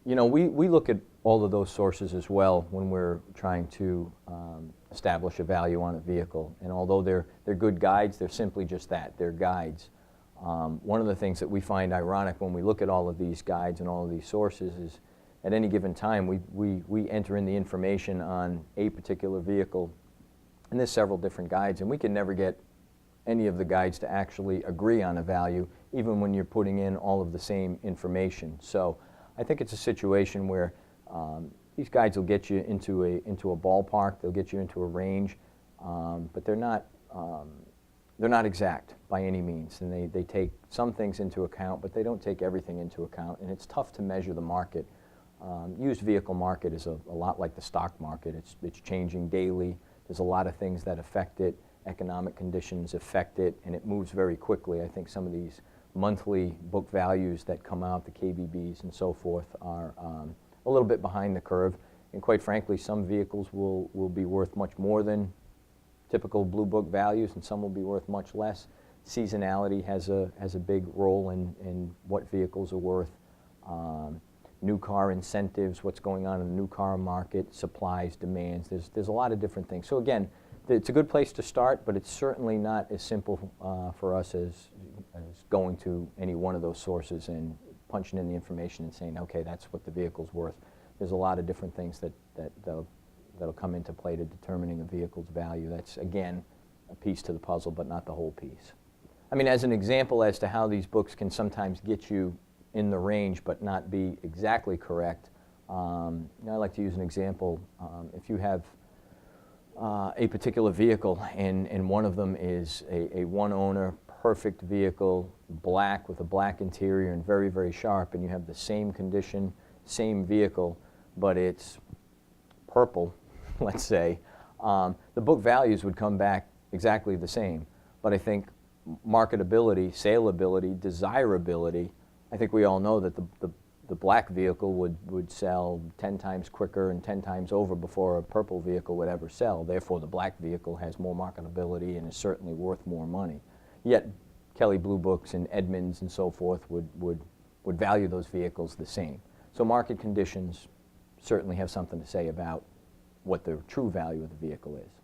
You know, we look at all of those sources as well when we're trying to establish a value on a vehicle. And although they're good guides, they're simply just that, they're guides. One of the things that we find ironic when we look at all of these guides and all of these sources is at any given time we enter in the information on a particular vehicle, and there's several different guides, and we can never get any of the guides to actually agree on a value, even when you're putting in all of the same information. So I think it's a situation where these guides will get you into a ballpark, they'll get you into a range, but they're not exact by any means, and they take some things into account, but they don't take everything into account, and it's tough to measure the market. Used vehicle market is a lot like the stock market. It's changing daily. There's a lot of things that affect it. Economic conditions affect it, and it moves very quickly. I think some of these monthly book values that come out, the KBBs and so forth, are a little bit behind the curve, and quite frankly, some vehicles will be worth much more than typical blue book values, and some will be worth much less. Seasonality has a big role in what vehicles are worth. New car incentives, what's going on in the new car market, supplies, demands. There's a lot of different things. So again, it's a good place to start, but it's certainly not as simple for us as going to any one of those sources and punching in the information and saying, okay, that's what the vehicle's worth. There's a lot of different things that'll come into play to determining a vehicle's value. That's, again, a piece to the puzzle, but not the whole piece. I mean, as an example as to how these books can sometimes get you in the range but not be exactly correct, I like to use an example. If you have a particular vehicle and one of them is a one-owner, perfect vehicle, black with a black interior and very, very sharp, and you have the same condition, same vehicle, but it's purple, let's say, the book values would come back exactly the same. But I think marketability, saleability, desirability, I think we all know that the black vehicle would sell 10 times quicker and 10 times over before a purple vehicle would ever sell. Therefore, the black vehicle has more marketability and is certainly worth more money. Yet, Kelley Blue Books and Edmunds and so forth would value those vehicles the same. So market conditions certainly have something to say about what the true value of the vehicle is.